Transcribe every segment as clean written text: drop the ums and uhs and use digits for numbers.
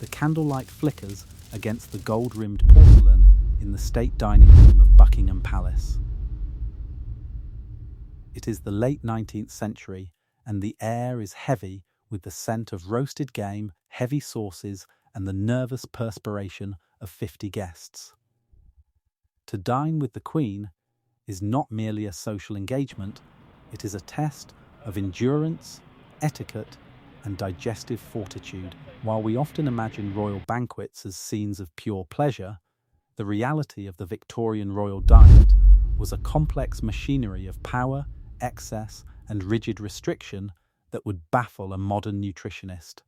The candlelight flickers against the gold-rimmed porcelain in the state dining room of Buckingham Palace. It is the late 19th century, and the air is heavy with the scent of roasted game, heavy sauces, and the nervous perspiration of 50 guests. To dine with the Queen is not merely a social engagement, it is a test of endurance, etiquette, and digestive fortitude. While we often imagine royal banquets as scenes of pure pleasure, the reality of the Victorian royal diet was a complex machinery of power, excess, and rigid restriction that would baffle a modern nutritionist.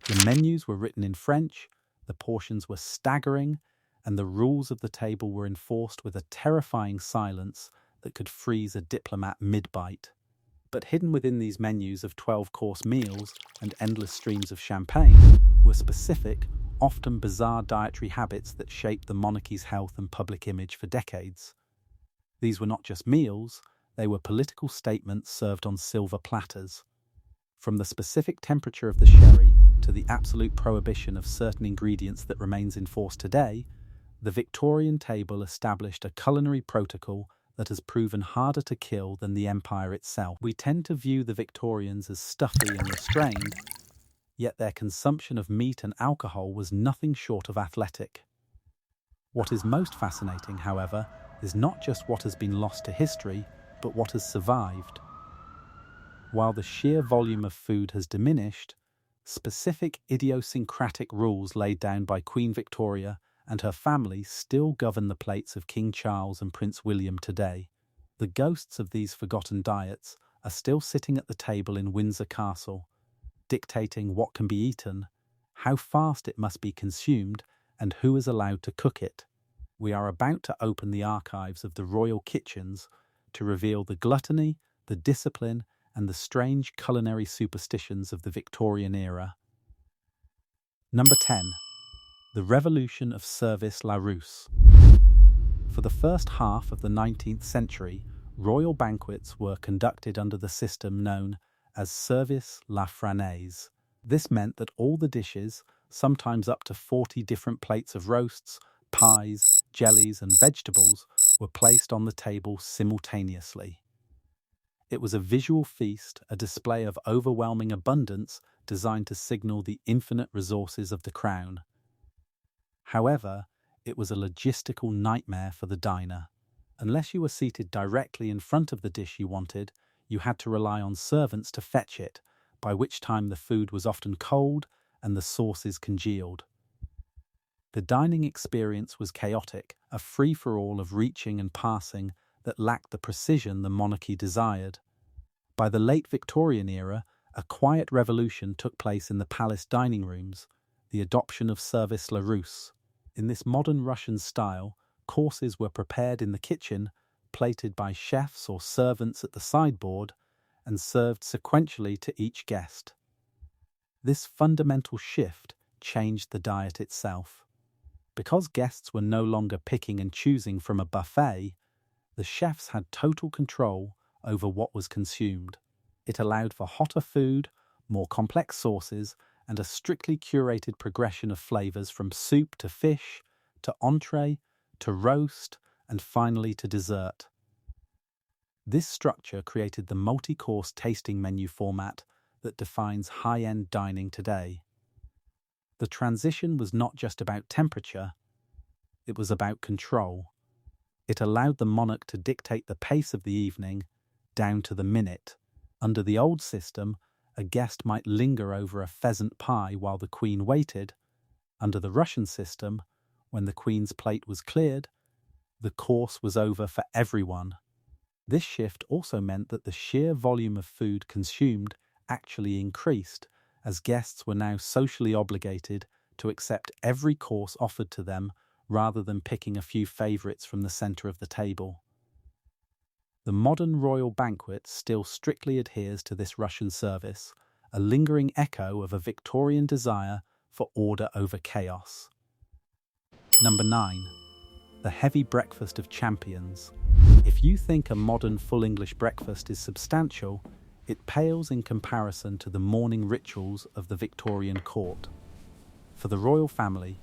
The menus were written in French, the portions were staggering, and the rules of the table were enforced with a terrifying silence that could freeze a diplomat mid-bite. But hidden within these menus of 12-course meals and endless streams of champagne were specific, often bizarre dietary habits that shaped the monarchy's health and public image for decades. These were not just meals, they were political statements served on silver platters. From the specific temperature of the sherry to the absolute prohibition of certain ingredients that remains in force today, the Victorian table established a culinary protocol that has proven harder to kill than the empire itself. We tend to view the Victorians as stuffy and restrained, yet their consumption of meat and alcohol was nothing short of athletic. What is most fascinating, however, is not just what has been lost to history, but what has survived. While the sheer volume of food has diminished, specific idiosyncratic rules laid down by Queen Victoria and her family still govern the plates of King Charles and Prince William today. The ghosts of these forgotten diets are still sitting at the table in Windsor Castle, dictating what can be eaten, how fast it must be consumed, and who is allowed to cook it. We are about to open the archives of the royal kitchens to reveal the gluttony, the discipline, and the strange culinary superstitions of the Victorian era. Number 10. The Revolution of Service la Russe. For the first half of the 19th century, royal banquets were conducted under the system known as service la franaise. This meant that all the dishes, sometimes up to 40 different plates of roasts, pies, jellies, and vegetables, were placed on the table simultaneously. It was a visual feast, a display of overwhelming abundance designed to signal the infinite resources of the crown. However, it was a logistical nightmare for the diner. Unless you were seated directly in front of the dish you wanted, you had to rely on servants to fetch it, by which time the food was often cold and the sauces congealed. The dining experience was chaotic, a free-for-all of reaching and passing that lacked the precision the monarchy desired. By the late Victorian era, a quiet revolution took place in the palace dining rooms, the adoption of service la Russe. In this modern Russian style, courses were prepared in the kitchen, plated by chefs or servants at the sideboard, and served sequentially to each guest. This fundamental shift changed the diet itself. Because guests were no longer picking and choosing from a buffet, the chefs had total control over what was consumed. It allowed for hotter food, more complex sauces, and a strictly curated progression of flavours from soup to fish, to entree, to roast, and finally to dessert. This structure created the multi-course tasting menu format that defines high-end dining today. The transition was not just about temperature, it was about control. It allowed the monarch to dictate the pace of the evening down to the minute. Under the old system, a guest might linger over a pheasant pie while the Queen waited. Under the Russian system, when the Queen's plate was cleared, the course was over for everyone. This shift also meant that the sheer volume of food consumed actually increased, as guests were now socially obligated to accept every course offered to them rather than picking a few favourites from the centre of the table. The modern royal banquet still strictly adheres to this Russian service, a lingering echo of a Victorian desire for order over chaos. Number 9. The heavy breakfast of champions. If you think a modern full English breakfast is substantial, it pales in comparison to the morning rituals of the Victorian court. For the royal family,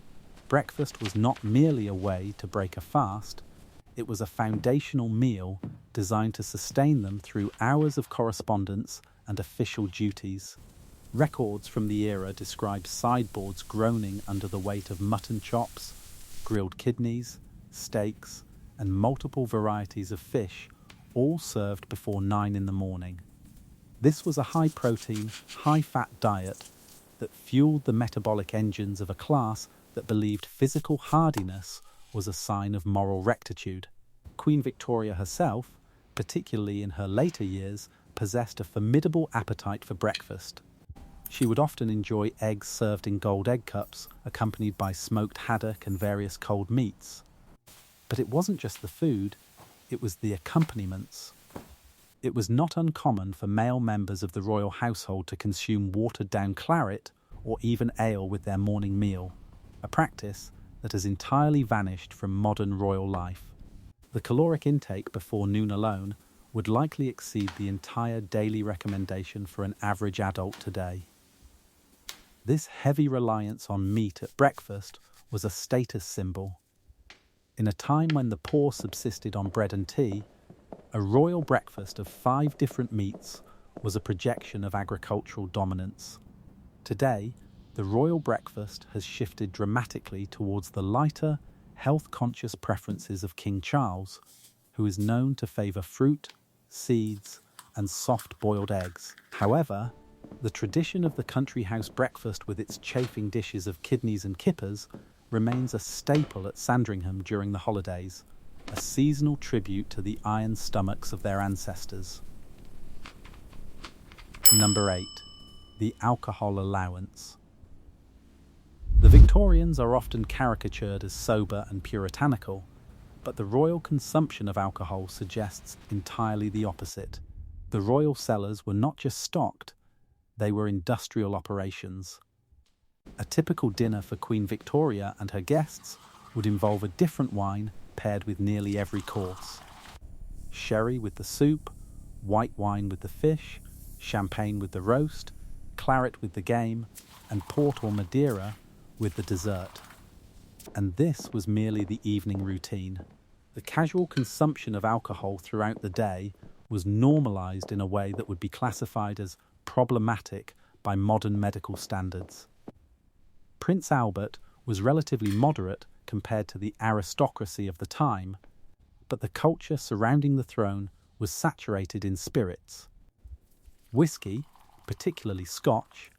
breakfast was not merely a way to break a fast, it was a foundational meal designed to sustain them through hours of correspondence and official duties. Records from the era describe sideboards groaning under the weight of mutton chops, grilled kidneys, steaks, and multiple varieties of fish, all served before 9 in the morning. This was a high-protein, high-fat diet that fueled the metabolic engines of a class that believed physical hardiness was a sign of moral rectitude. Queen Victoria herself, particularly in her later years, possessed a formidable appetite for breakfast. She would often enjoy eggs served in gold egg cups, accompanied by smoked haddock and various cold meats. But it wasn't just the food, it was the accompaniments. It was not uncommon for male members of the royal household to consume watered-down claret or even ale with their morning meal, a practice that has entirely vanished from modern royal life. The caloric intake before noon alone would likely exceed the entire daily recommendation for an average adult today. This heavy reliance on meat at breakfast was a status symbol. In a time when the poor subsisted on bread and tea, a royal breakfast of 5 different meats was a projection of agricultural dominance. Today, the royal breakfast has shifted dramatically towards the lighter, health-conscious preferences of King Charles, who is known to favour fruit, seeds, and soft-boiled eggs. However, the tradition of the country house breakfast with its chafing dishes of kidneys and kippers remains a staple at Sandringham during the holidays, a seasonal tribute to the iron stomachs of their ancestors. Number 8. The alcohol allowance. The Victorians are often caricatured as sober and puritanical, but the royal consumption of alcohol suggests entirely the opposite. The royal cellars were not just stocked, they were industrial operations. A typical dinner for Queen Victoria and her guests would involve a different wine paired with nearly every course. Sherry with the soup, white wine with the fish, champagne with the roast, claret with the game, and port or Madeira with the dessert. And this was merely the evening routine. The casual consumption of alcohol throughout the day was normalized in a way that would be classified as problematic by modern medical standards. Prince Albert was relatively moderate compared to the aristocracy of the time, but the culture surrounding the throne was saturated in spirits. Whiskey, particularly Scotch,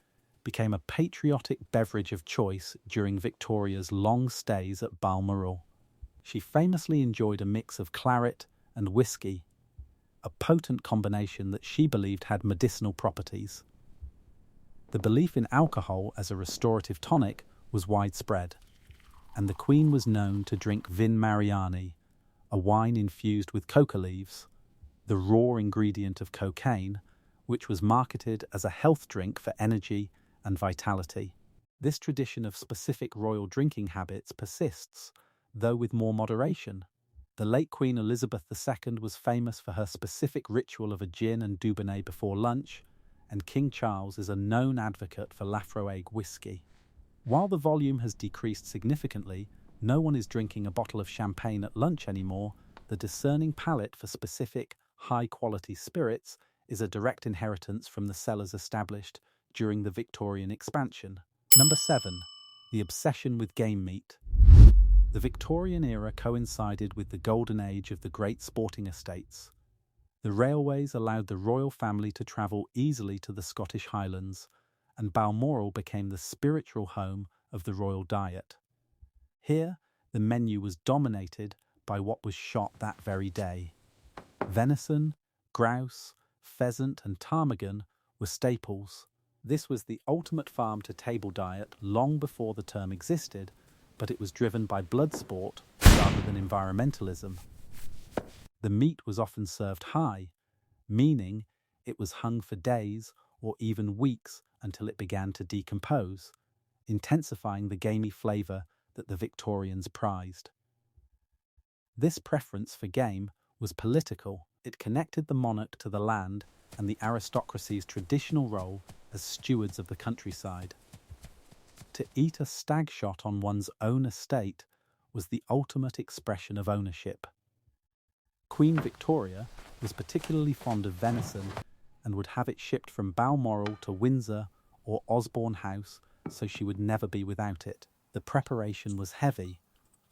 became a patriotic beverage of choice during Victoria's long stays at Balmoral. She famously enjoyed a mix of claret and whiskey, a potent combination that she believed had medicinal properties. The belief in alcohol as a restorative tonic was widespread, and the Queen was known to drink Vin Mariani, a wine infused with coca leaves, the raw ingredient of cocaine, which was marketed as a health drink for energy and vitality. This tradition of specific royal drinking habits persists, though with more moderation. The late Queen Elizabeth II was famous for her specific ritual of a gin and Dubonnet before lunch, and King Charles is a known advocate for Laphroaig whiskey. While the volume has decreased significantly, no one is drinking a bottle of champagne at lunch anymore. The discerning palate for specific, high-quality spirits is a direct inheritance from the cellars established during the Victorian expansion. Number 7. The obsession with game meat. The Victorian era coincided with the golden age of the great sporting estates. The railways allowed the royal family to travel easily to the Scottish Highlands, and Balmoral became the spiritual home of the royal diet. Here, the menu was dominated by what was shot that very day. Venison, grouse, pheasant, and ptarmigan were staples. This was the ultimate farm-to-table diet long before the term existed, but it was driven by blood sport rather than environmentalism. The meat was often served high, meaning it was hung for days or even weeks until it began to decompose, intensifying the gamey flavour that the Victorians prized. This preference for game was political. It connected the monarch to the land and the aristocracy's traditional role as stewards of the countryside. To eat a stag shot on one's own estate was the ultimate expression of ownership. Queen Victoria was particularly fond of venison and would have it shipped from Balmoral to Windsor or Osborne House, so she would never be without it. The preparation was heavy,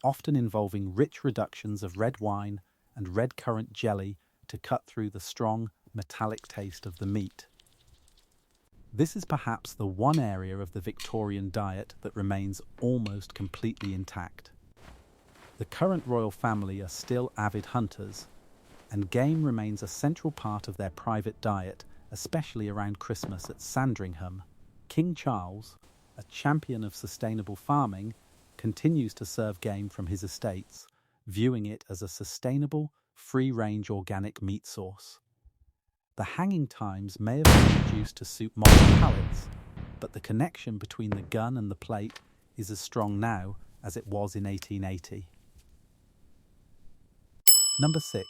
often involving rich reductions of red wine and red currant jelly to cut through the strong, metallic taste of the meat. This is perhaps the one area of the Victorian diet that remains almost completely intact. The current royal family are still avid hunters, and game remains a central part of their private diet, especially around Christmas at Sandringham. King Charles, a champion of sustainable farming, continues to serve game from his estates, viewing it as a sustainable, free-range organic meat source. The hanging times may have been reduced to suit modern palates, but the connection between the gun and the plate is as strong now as it was in 1880. Number 6.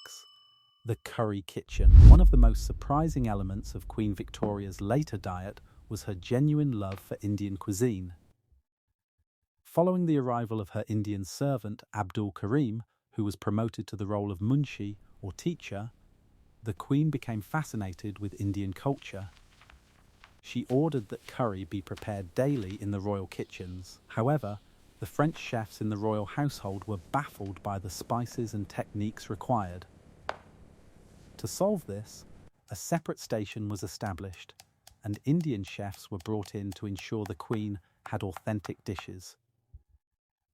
The curry kitchen. One of the most surprising elements of Queen Victoria's later diet was her genuine love for Indian cuisine. Following the arrival of her Indian servant Abdul Karim, who was promoted to the role of munshi or teacher, the Queen became fascinated with Indian culture. She ordered that curry be prepared daily in the royal kitchens. However, the French chefs in the royal household were baffled by the spices and techniques required. To solve this, a separate station was established, and Indian chefs were brought in to ensure the Queen had authentic dishes.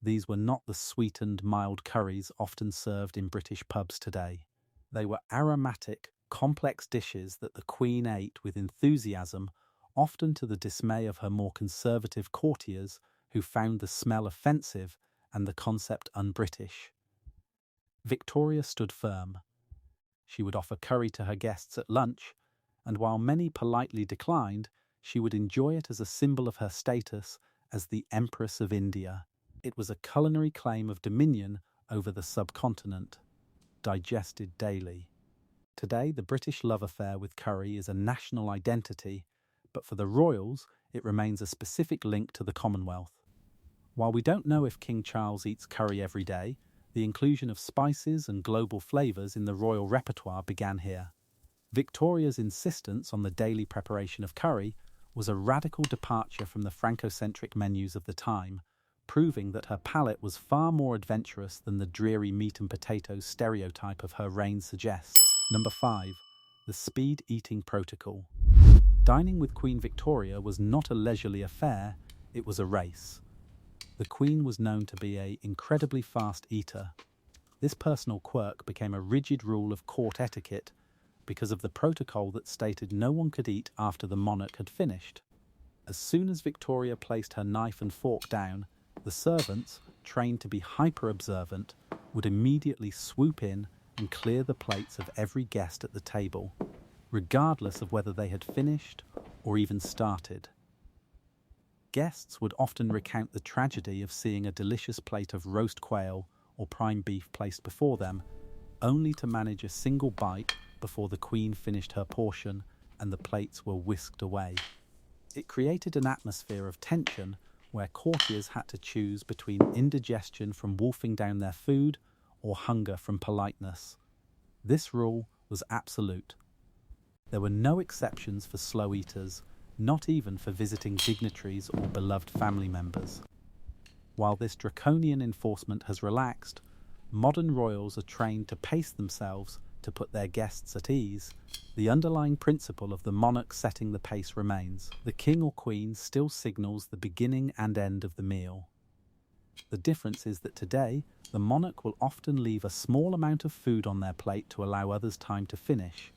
These were not the sweetened, mild curries often served in British pubs today. They were aromatic, complex dishes that the Queen ate with enthusiasm, often to the dismay of her more conservative courtiers who found the smell offensive and the concept un-British. Victoria stood firm. She would offer curry to her guests at lunch, and while many politely declined, she would enjoy it as a symbol of her status as the Empress of India. It was a culinary claim of dominion over the subcontinent, digested daily. Today, the British love affair with curry is a national identity, but for the royals, it remains a specific link to the Commonwealth. While we don't know if King Charles eats curry every day, the inclusion of spices and global flavours in the royal repertoire began here. Victoria's insistence on the daily preparation of curry was a radical departure from the Francocentric menus of the time, proving that her palate was far more adventurous than the dreary meat and potatoes stereotype of her reign suggests. Number 5. The speed eating protocol. Dining with Queen Victoria was not a leisurely affair, it was a race. The Queen was known to be an incredibly fast eater. This personal quirk became a rigid rule of court etiquette because of the protocol that stated no one could eat after the monarch had finished. As soon as Victoria placed her knife and fork down, the servants, trained to be hyper-observant, would immediately swoop in and clear the plates of every guest at the table, regardless of whether they had finished or even started. Guests would often recount the tragedy of seeing a delicious plate of roast quail or prime beef placed before them, only to manage a single bite before the Queen finished her portion and the plates were whisked away. It created an atmosphere of tension where courtiers had to choose between indigestion from wolfing down their food or hunger from politeness. This rule was absolute. There were no exceptions for slow eaters, not even for visiting dignitaries or beloved family members. While this draconian enforcement has relaxed, modern royals are trained to pace themselves to put their guests at ease. The underlying principle of the monarch setting the pace remains. The king or queen still signals the beginning and end of the meal. The difference is that today, the monarch will often leave a small amount of food on their plate to allow others time to finish,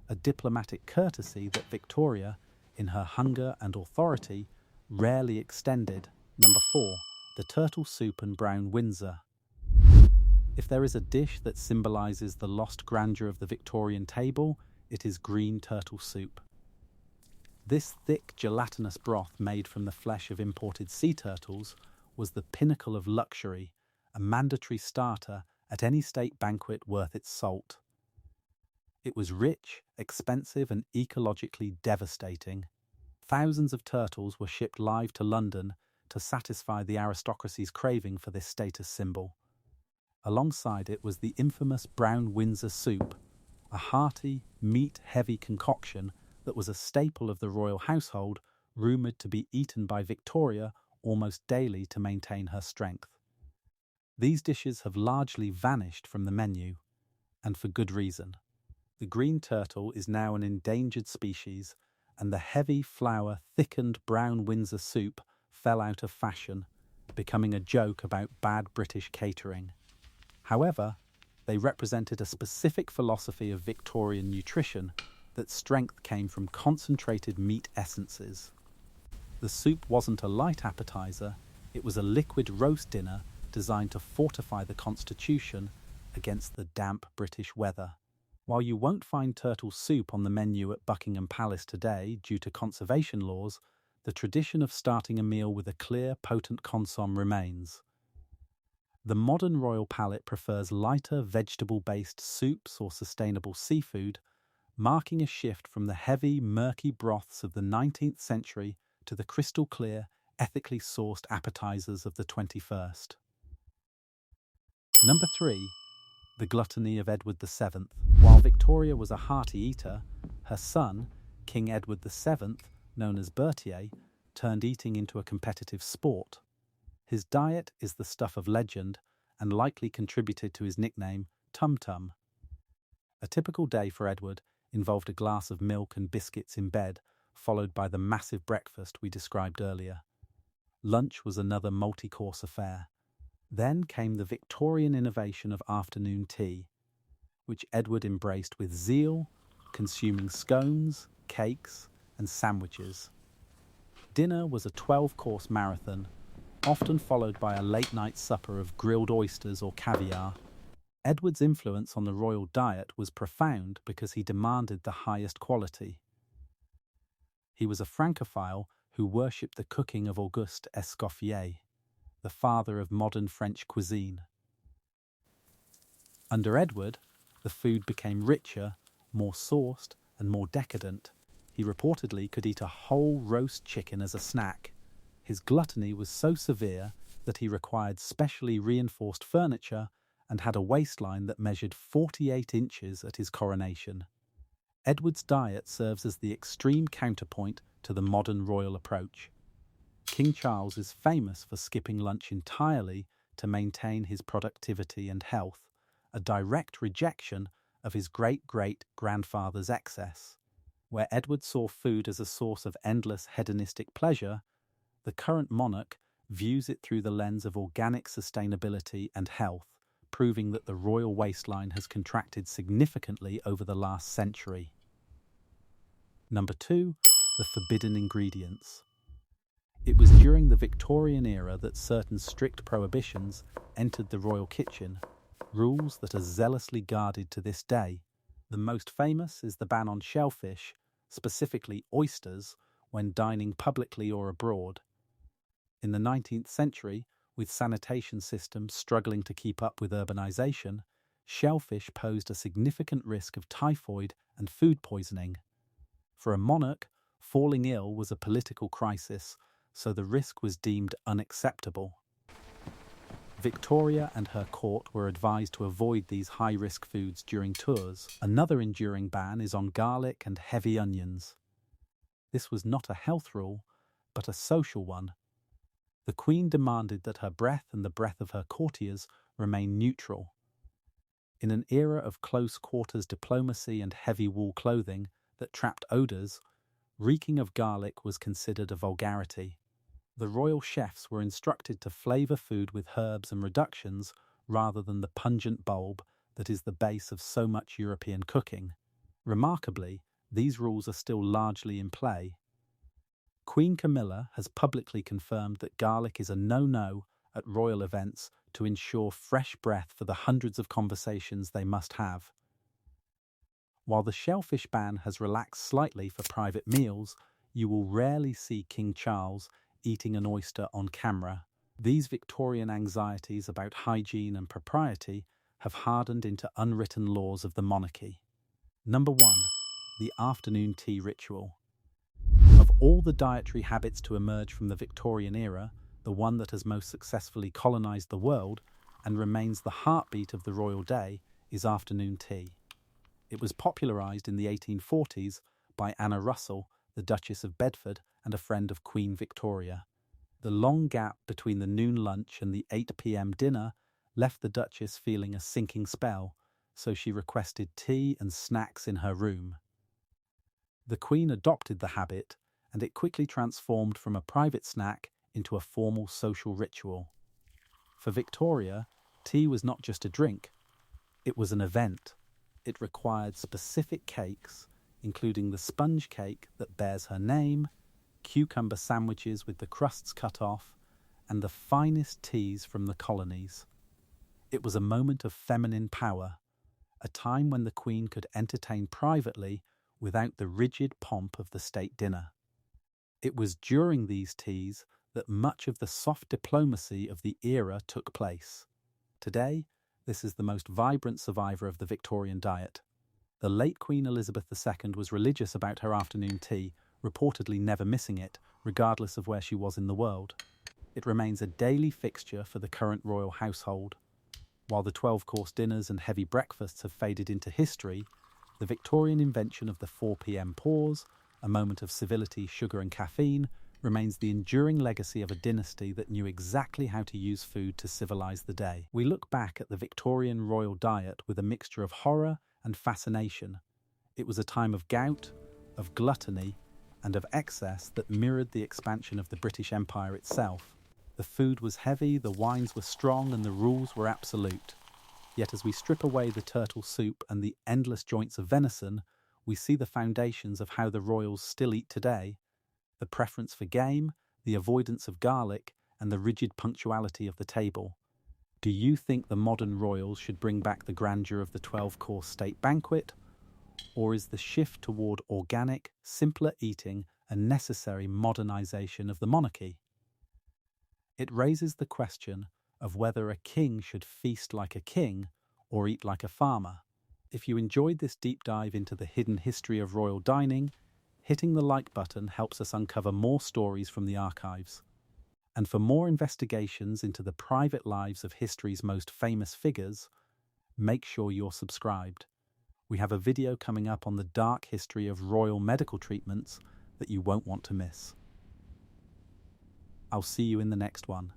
a diplomatic courtesy that Victoria, in her hunger and authority, rarely extended. Number 4. The turtle soup and brown Windsor. If there is a dish that symbolises the lost grandeur of the Victorian table, it is green turtle soup. This thick, gelatinous broth made from the flesh of imported sea turtles was the pinnacle of luxury, a mandatory starter at any state banquet worth its salt. It was rich, expensive, and ecologically devastating. Thousands of turtles were shipped live to London to satisfy the aristocracy's craving for this status symbol. Alongside it was the infamous brown Windsor soup, a hearty, meat-heavy concoction that was a staple of the royal household, rumoured to be eaten by Victoria almost daily to maintain her strength. These dishes have largely vanished from the menu, and for good reason. The green turtle is now an endangered species, and the heavy flour thickened brown Windsor soup fell out of fashion, becoming a joke about bad British catering. However, they represented a specific philosophy of Victorian nutrition that strength came from concentrated meat essences. The soup wasn't a light appetizer, it was a liquid roast dinner designed to fortify the constitution against the damp British weather. While you won't find turtle soup on the menu at Buckingham Palace today due to conservation laws, the tradition of starting a meal with a clear, potent consomme remains. The modern royal palate prefers lighter, vegetable-based soups or sustainable seafood, marking a shift from the heavy, murky broths of the 19th century to the crystal-clear, ethically sourced appetizers of the 21st. Number 3. The gluttony of Edward VII. While Victoria was a hearty eater, her son, King Edward VII, known as Berthier, turned eating into a competitive sport. His diet is the stuff of legend and likely contributed to his nickname, Tum Tum. A typical day for Edward involved a glass of milk and biscuits in bed, followed by the massive breakfast we described earlier. Lunch was another multi-course affair. Then came the Victorian innovation of afternoon tea, which Edward embraced with zeal, consuming scones, cakes, and sandwiches. Dinner was a 12-course marathon, often followed by a late-night supper of grilled oysters or caviar. Edward's influence on the royal diet was profound because he demanded the highest quality. He was a Francophile who worshipped the cooking of Auguste Escoffier, the father of modern French cuisine. Under Edward, the food became richer, more sauced, and more decadent. He reportedly could eat a whole roast chicken as a snack. His gluttony was so severe that he required specially reinforced furniture and had a waistline that measured 48 inches at his coronation. Edward's diet serves as the extreme counterpoint to the modern royal approach. King Charles is famous for skipping lunch entirely to maintain his productivity and health, a direct rejection of his great-great-grandfather's excess. Where Edward saw food as a source of endless hedonistic pleasure, the current monarch views it through the lens of organic sustainability and health, proving that the royal waistline has contracted significantly over the last century. Number 2. The forbidden ingredients. It was during the Victorian era that certain strict prohibitions entered the royal kitchen, rules that are zealously guarded to this day. The most famous is the ban on shellfish, specifically oysters, when dining publicly or abroad. In the 19th century, with sanitation systems struggling to keep up with urbanization, shellfish posed a significant risk of typhoid and food poisoning. For a monarch, falling ill was a political crisis, so the risk was deemed unacceptable. Victoria and her court were advised to avoid these high-risk foods during tours. Another enduring ban is on garlic and heavy onions. This was not a health rule, but a social one. The Queen demanded that her breath and the breath of her courtiers remain neutral. In an era of close-quarters diplomacy and heavy wool clothing that trapped odours, reeking of garlic was considered a vulgarity. The royal chefs were instructed to flavour food with herbs and reductions rather than the pungent bulb that is the base of so much European cooking. Remarkably, these rules are still largely in play. Queen Camilla has publicly confirmed that garlic is a no-no at royal events to ensure fresh breath for the hundreds of conversations they must have. While the shellfish ban has relaxed slightly for private meals, you will rarely see King Charles eating an oyster on camera. These Victorian anxieties about hygiene and propriety have hardened into unwritten laws of the monarchy. Number 1. The afternoon tea ritual. Of all the dietary habits to emerge from the Victorian era, the one that has most successfully colonized the world and remains the heartbeat of the royal day, is afternoon tea. It was popularized in the 1840s by Anna Russell, the Duchess of Bedford and a friend of Queen Victoria. The long gap between the noon lunch and the 8 p.m. dinner left the Duchess feeling a sinking spell, so she requested tea and snacks in her room. The Queen adopted the habit, and it quickly transformed from a private snack into a formal social ritual. For Victoria, tea was not just a drink, it was an event. It required specific cakes, including the sponge cake that bears her name, cucumber sandwiches with the crusts cut off, and the finest teas from the colonies. It was a moment of feminine power, a time when the Queen could entertain privately without the rigid pomp of the state dinner. It was during these teas that much of the soft diplomacy of the era took place. Today, this is the most vibrant survivor of the Victorian diet. The late Queen Elizabeth II was religious about her afternoon tea, reportedly never missing it, regardless of where she was in the world. It remains a daily fixture for the current royal household. While the 12-course dinners and heavy breakfasts have faded into history, the Victorian invention of the 4 p.m. pause, a moment of civility, sugar and caffeine, remains the enduring legacy of a dynasty that knew exactly how to use food to civilize the day. We look back at the Victorian royal diet with a mixture of horror and fascination. It was a time of gout, of gluttony, and of excess that mirrored the expansion of the British Empire itself. The food was heavy, the wines were strong, and the rules were absolute. Yet as we strip away the turtle soup and the endless joints of venison, we see the foundations of how the royals still eat today. The preference for game, the avoidance of garlic, and the rigid punctuality of the table. Do you think the modern royals should bring back the grandeur of the 12-course state banquet? Or is the shift toward organic, simpler eating a necessary modernization of the monarchy? It raises the question of whether a king should feast like a king or eat like a farmer. If you enjoyed this deep dive into the hidden history of royal dining, hitting the like button helps us uncover more stories from the archives. And for more investigations into the private lives of history's most famous figures, make sure you're subscribed. We have a video coming up on the dark history of royal medical treatments that you won't want to miss. I'll see you in the next one.